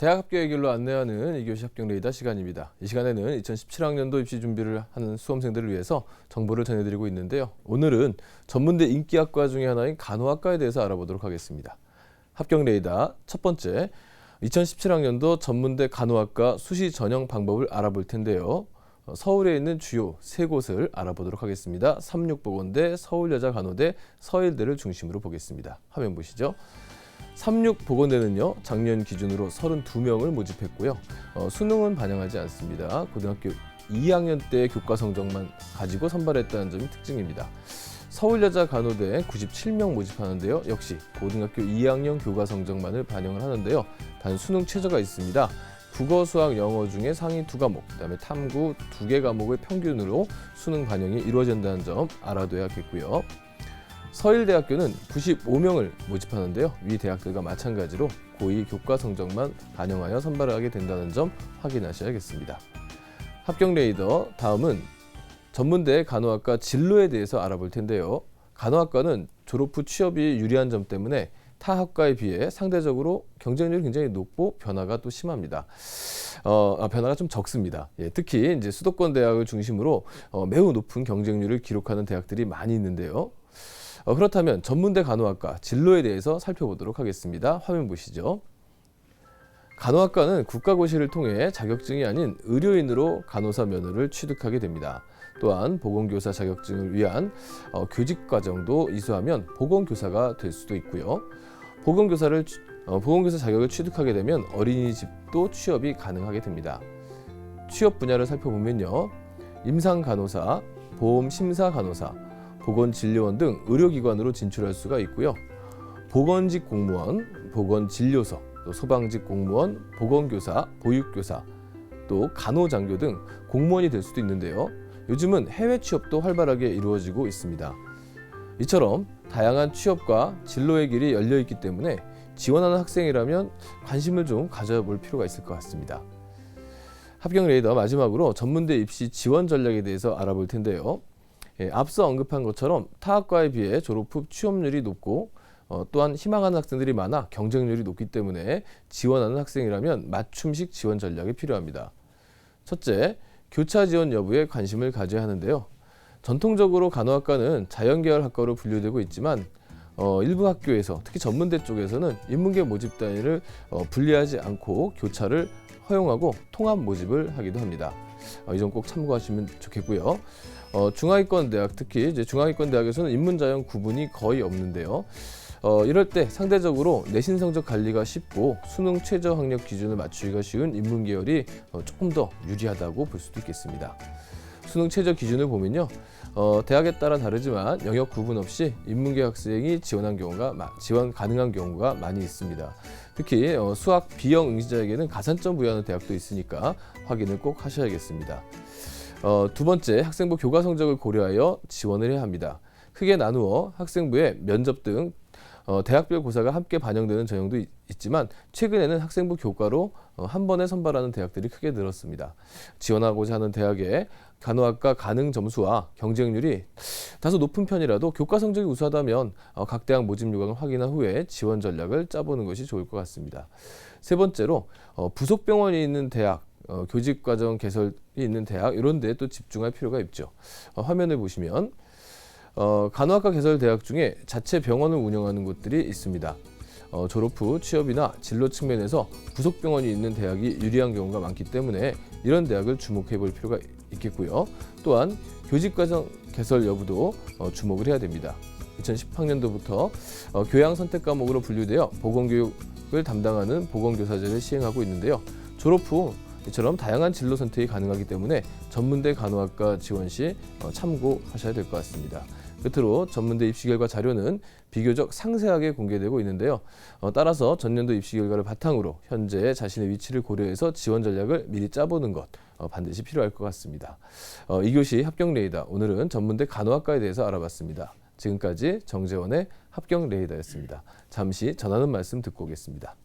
대학 합격의 길로 안내하는 2교시 합격 레이더 시간입니다. 이 시간에는 2017학년도 입시 준비를 하는 수험생들을 위해서 정보를 전해드리고 있는데요. 오늘은 전문대 인기학과 중에 하나인 간호학과에 대해서 알아보도록 하겠습니다. 합격 레이더 첫 번째, 2017학년도 전문대 간호학과 수시 전형 방법을 알아볼 텐데요. 서울에 있는 주요 세 곳을 알아보도록 하겠습니다. 삼육보건대, 서울여자간호대, 서일대를 중심으로 보겠습니다. 화면 보시죠. 삼육보건대는요, 작년 기준으로 32명을 모집했고요. 수능은 반영하지 않습니다. 고등학교 2학년 때 교과 성적만 가지고 선발했다는 점이 특징입니다. 서울여자간호대 97명 모집하는데요. 역시 고등학교 2학년 교과 성적만을 반영을 하는데요. 단 수능 최저가 있습니다. 국어, 수학, 영어 중에 상위 2과목, 그다음에 탐구 2개 과목의 평균으로 수능 반영이 이루어진다는 점 알아둬야겠고요. 서일대학교는 95명을 모집하는데요. 위 대학들과 마찬가지로 고2 교과 성적만 반영하여 선발을 하게 된다는 점 확인하셔야겠습니다. 합격 레이더 다음은 전문대 간호학과 진로에 대해서 알아볼 텐데요. 간호학과는 졸업 후 취업이 유리한 점 때문에 타 학과에 비해 상대적으로 경쟁률이 굉장히 높고 변화가 또 심합니다. 변화가 좀 적습니다. 특히 이제 수도권 대학을 중심으로 매우 높은 경쟁률을 기록하는 대학들이 많이 있는데요. 그렇다면 전문대 간호학과 진로에 대해서 살펴보도록 하겠습니다. 화면 보시죠. 간호학과는 국가고시를 통해 자격증이 아닌 의료인으로 간호사 면허를 취득하게 됩니다. 또한 보건교사 자격증을 위한 교직과정도 이수하면 보건교사가 될 수도 있고요. 보건교사 자격을 취득하게 되면 어린이집도 취업이 가능하게 됩니다. 취업 분야를 살펴보면요, 임상간호사, 보험심사간호사, 보건진료원 등 의료기관으로 진출할 수가 있고요. 보건직 공무원, 보건진료소, 또 소방직 공무원, 보건교사, 보육교사, 또 간호장교 등 공무원이 될 수도 있는데요. 요즘은 해외 취업도 활발하게 이루어지고 있습니다. 이처럼 다양한 취업과 진로의 길이 열려 있기 때문에 지원하는 학생이라면 관심을 좀 가져볼 필요가 있을 것 같습니다. 합격 레이더 마지막으로 전문대 입시 지원 전략에 대해서 알아볼 텐데요. 앞서 언급한 것처럼 타 학과에 비해 졸업 후 취업률이 높고 또한 희망하는 학생들이 많아 경쟁률이 높기 때문에 지원하는 학생이라면 맞춤식 지원 전략이 필요합니다. 첫째, 교차 지원 여부에 관심을 가져야 하는데요. 전통적으로 간호학과는 자연계열 학과로 분류되고 있지만 일부 학교에서 특히 전문대 쪽에서는 인문계 모집 단위를 분리하지 않고 교차를 허용하고 통합 모집을 하기도 합니다. 이 점 꼭 참고하시면 좋겠고요. 중하위권 대학, 특히 이제 중하위권 대학에서는 인문자연 구분이 거의 없는데요. 이럴 때 상대적으로 내신 성적 관리가 쉽고 수능 최저 학력 기준을 맞추기가 쉬운 인문계열이 조금 더 유리하다고 볼 수도 있겠습니다. 수능 최저 기준을 보면요, 대학에 따라 다르지만 영역 구분 없이 인문계 학생이 지원 가능한 경우가 많이 있습니다. 특히 수학 B형 응시자에게는 가산점 부여하는 대학도 있으니까 확인을 꼭 하셔야겠습니다. 두 번째, 학생부 교과 성적을 고려하여 지원을 해야 합니다. 크게 나누어 학생부에 면접 등 대학별 고사가 함께 반영되는 전형도 있지만 최근에는 학생부 교과로 한 번에 선발하는 대학들이 크게 늘었습니다. 지원하고자 하는 대학의 간호학과 가능 점수와 경쟁률이 다소 높은 편이라도 교과 성적이 우수하다면 각 대학 모집 요강을 확인한 후에 지원 전략을 짜보는 것이 좋을 것 같습니다. 세 번째로 부속 병원이 있는 대학, 교직과정 개설이 있는 대학, 이런 데에 또 집중할 필요가 있죠. 화면을 보시면 간호학과 개설 대학 중에 자체 병원을 운영하는 곳들이 있습니다. 졸업 후 취업이나 진로 측면에서 부속 병원이 있는 대학이 유리한 경우가 많기 때문에 이런 대학을 주목해 볼 필요가 있겠고요. 또한 교직과정 개설 여부도 주목을 해야 됩니다. 2010학년도부터 교양 선택 과목으로 분류되어 보건교육을 담당하는 보건교사제를 시행하고 있는데요. 졸업 후 이처럼 다양한 진로 선택이 가능하기 때문에 전문대 간호학과 지원 시 참고하셔야 될 것 같습니다. 끝으로 전문대 입시 결과 자료는 비교적 상세하게 공개되고 있는데요. 따라서 전년도 입시 결과를 바탕으로 현재 자신의 위치를 고려해서 지원 전략을 미리 짜보는 것 반드시 필요할 것 같습니다. 2교시 합격 레이더, 오늘은 전문대 간호학과에 대해서 알아봤습니다. 지금까지 정재원의 합격 레이더였습니다. 잠시 전하는 말씀 듣고 오겠습니다.